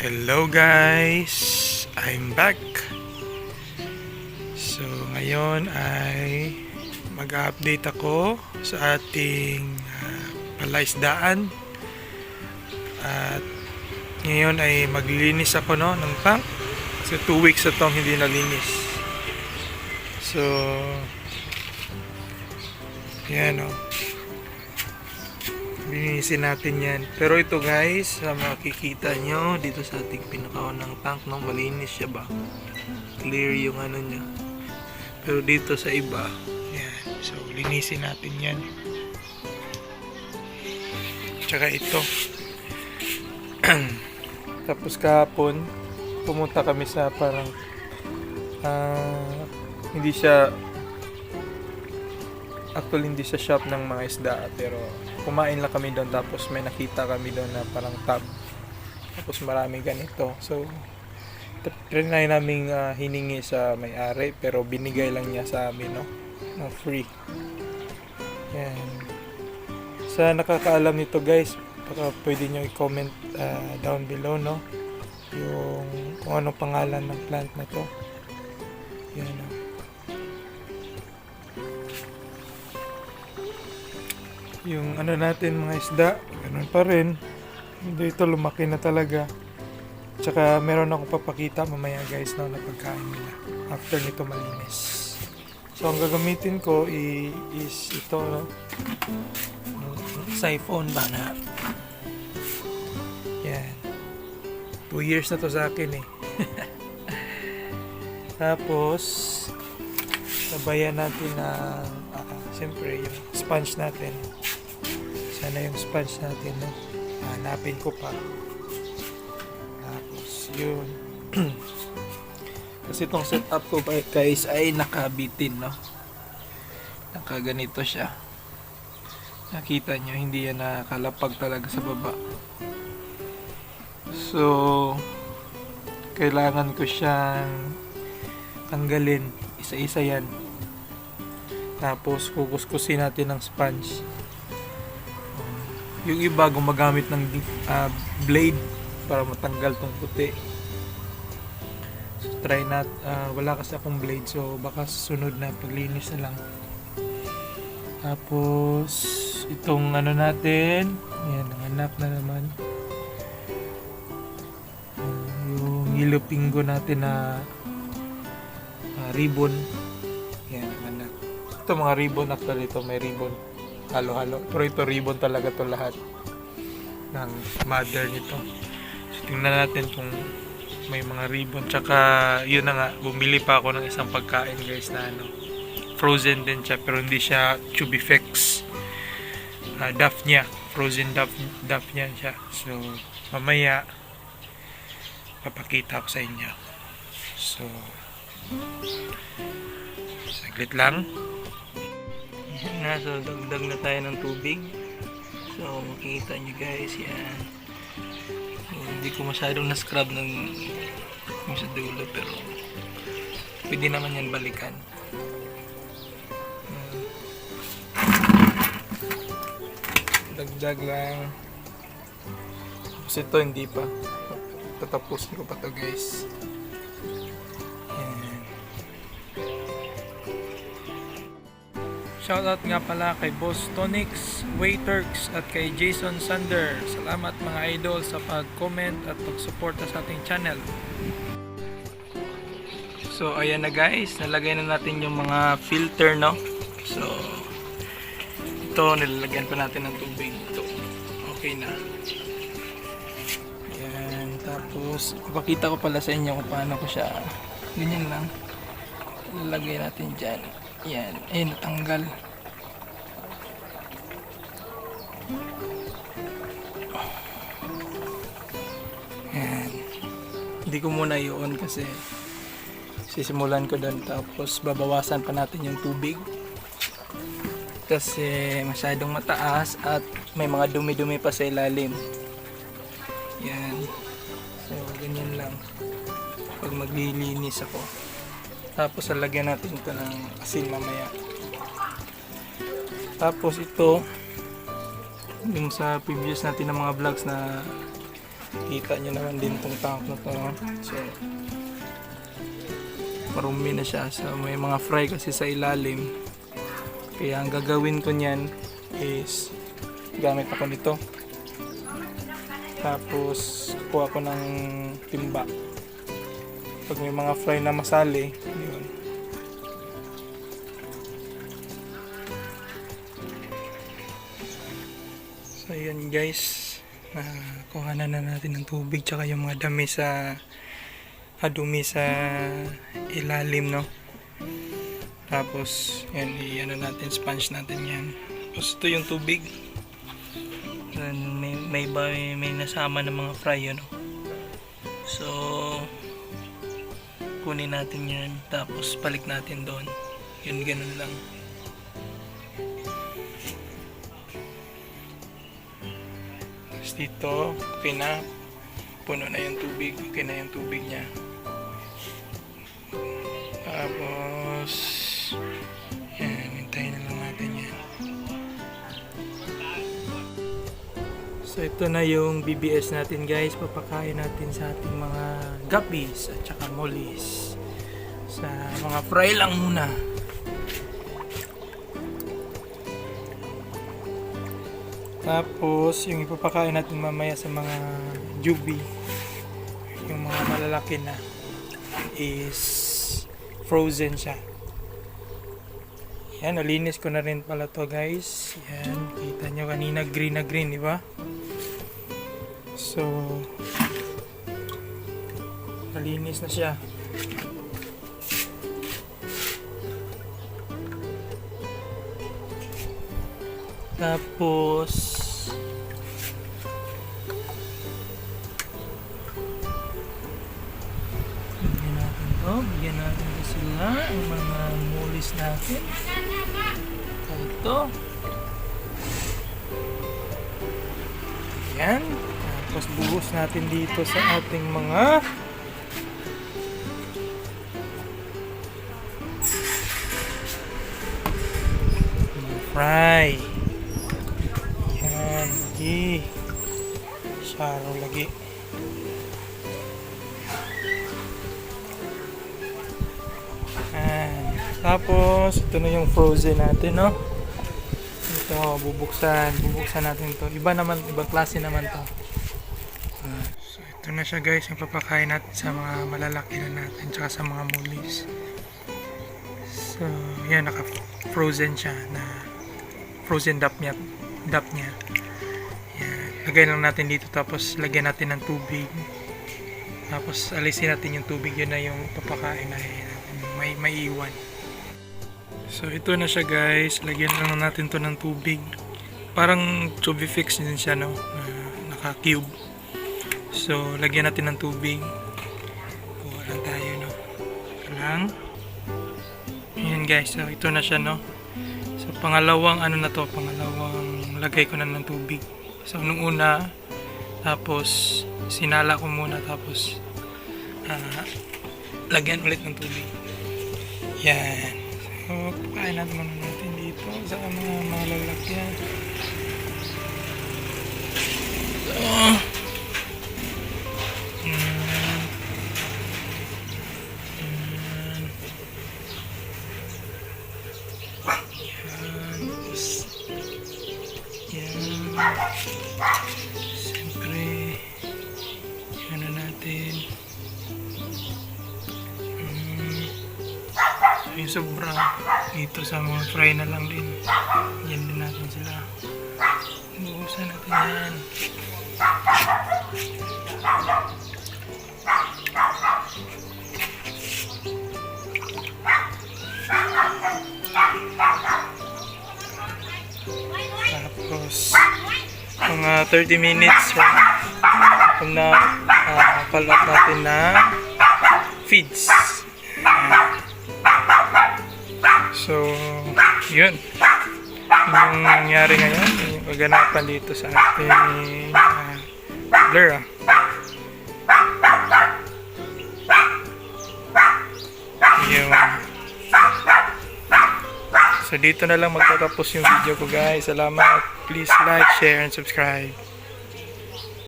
Hello guys! I'm back! So ngayon ay mag-update ako sa ating palaisdaan. At ngayon ay maglilinis ako ng tank. Kasi 2 weeks na itong hindi nalinis. So yan linisin natin yan. Pero ito guys, makikita nyo dito sa ating pinakaunang tank, malinis siya ba? Clear yung niya. Pero dito sa iba, yan. So linisin natin yan. Tsaka ito. Tapos kahapon, pumunta kami sa parang hindi siya shop ng mga isda, pero kumain lang kami doon. Tapos may nakita kami doon na parang tab, tapos maraming ganito. So trinay namin hiningi sa may-ari, pero binigay lang niya sa amin ng free. Yan. Sa nakakaalam nito guys, baka pwede nyo i-comment down below yung kung anong pangalan ng plant na to. Yan yung natin mga isda, ganun pa rin. Dito lumaki na talaga. Tsaka meron akong papakita mamaya guys na pagkain nila after nito malinis. So ang gagamitin ko is ito siphon ba na. Yan. 2 years na to sa akin Tapos sabayan natin na siyempre yung sponge natin. Sana yung sponge natin hanapin ko pa. Tapos yun. Kasi itong setup ko guys ay nakabitin nakaganito siya. Nakita nyo, hindi yan nakalapag talaga sa baba. So kailangan ko siyang tanggalin isa-isa yan. Tapos kukuskusin natin ng sponge. Yung iba gumagamit ng blade para matanggal tong puti. So try nat wala kasi akong blade, so baka susunod na paglinis na lang. Tapos itong natin, ayan, nanganak na naman. Yung yellow pingo natin na ribbon. Ayan, nanganak. Ito mga ribbon, actually ito may ribbon. Halo-halo. Pero ito ribbon talaga to lahat ng mother nito. So tingnan natin kung may mga ribbon. Tsaka yun na nga, bumili pa ako ng isang pagkain guys na frozen din siya, pero hindi siya Chubifex. Daphnia. Frozen Daphnia siya. So mamaya papakita ko sa inyo. So saglit lang. So dagdag na tayo ng tubig. So makikita nyo guys, yan. So, hindi ko masyadong na-scrub yung sa dulo, pero pwede naman yan balikan. Dagdag lang. Tapos ito hindi pa. Tatapusin ko pa to guys. Shoutout nga pala kay Boss Tonix, Waiterks at kay Jason Sander. Salamat mga idol sa pag-comment at pag-suporta sa ating channel. So ayan na guys, nalagay na natin yung mga filter So ito, nilalagyan pa natin ng tubig. Ito, okay na. Ayan, tapos ipakita ko pala sa inyo kung paano ko siya, ganyan lang, nilalagay natin dyan. Yan, natanggal. Yan. Hindi ko muna i-on kasi sisimulan ko doon, tapos babawasan pa natin yung tubig kasi masyadong mataas at may mga dumi-dumi pa sa ilalim. Yan. So, ganyan lang pag maglilinis ako. Tapos lalagyan natin ito ng asin mamaya. Tapos ito, yung sa previous natin ng mga vlogs na Kita nyo naman din tong tank na to. So, marumi na siya. So, may mga fry kasi sa ilalim. Kaya ang gagawin ko niyan is gamit ako nito. Tapos, kuha ko ng timba. Pag may mga fry na masali, yun. So, yun guys. Kuhanan na natin ng tubig tsaka yung mga dumi sa ilalim, no? Tapos yan, i-ano natin, sponge natin yan. Tapos ito yung tubig. May nasama ng mga fry, no? So kunin natin yan, tapos balik natin doon. Yun, ganun lang. Dito, okay na, puno na yung tubig, okay na yung tubig niya. Tapos yan, hintayin na lang natin yan. So ito na yung BBS natin guys, papakain natin sa ating mga guppies at saka mollies. Sa mga fry lang muna. Tapos, yung ipapakain natin mamaya sa mga jubi, yung mga malalaki na, is frozen siya. Yan, nalinis ko na rin pala to guys. Yan, kita nyo kanina green na green, di ba? So, nalinis na siya. Tapos bigyan natin to sila, ang mga mulis natin. Ito. Yan. Tapos buhos natin dito sa ating mga fry. Yan. Lagi. Saro lagi. Tapos, ito na yung frozen natin, no? Ito, bubuksan natin to. Ibang klase naman to. So, ito na siya guys, yung papakain natin sa mga malalaki na natin, tsaka sa mga mulis. So, yan, naka-frozen siya, na frozen dup niya. Yan, lagay lang natin dito, tapos lagyan natin ng tubig. Tapos, alisin natin yung tubig, yun na yung papakain na may iwan. So ito na siya guys, lagyan lang natin to ng tubig. Parang Chubifix din siya, no? Naka-cube. So lagyan natin ng tubig. Kuha lang tayo, no? Lang. Ayan guys, so ito na siya, no? So pangalawang pangalawang lagay ko na ng tubig. So nung una, tapos sinala ko muna, tapos lagyan ulit ng tubig. Yan. So, pakain natin muna natin dito sa mga malalakyan. So, siyempre, ano natin, yung sobra dito sa mga fry na lang din, yan din natin sila, buusan natin yan. Tapos mga 30 minutes kung na palat natin na feeds. So, yun. Yung nangyari ngayon, yung kaganapan dito sa ating blur. Yun. So, dito na lang magtatapos yung video ko guys. Salamat. Please like, share, and subscribe.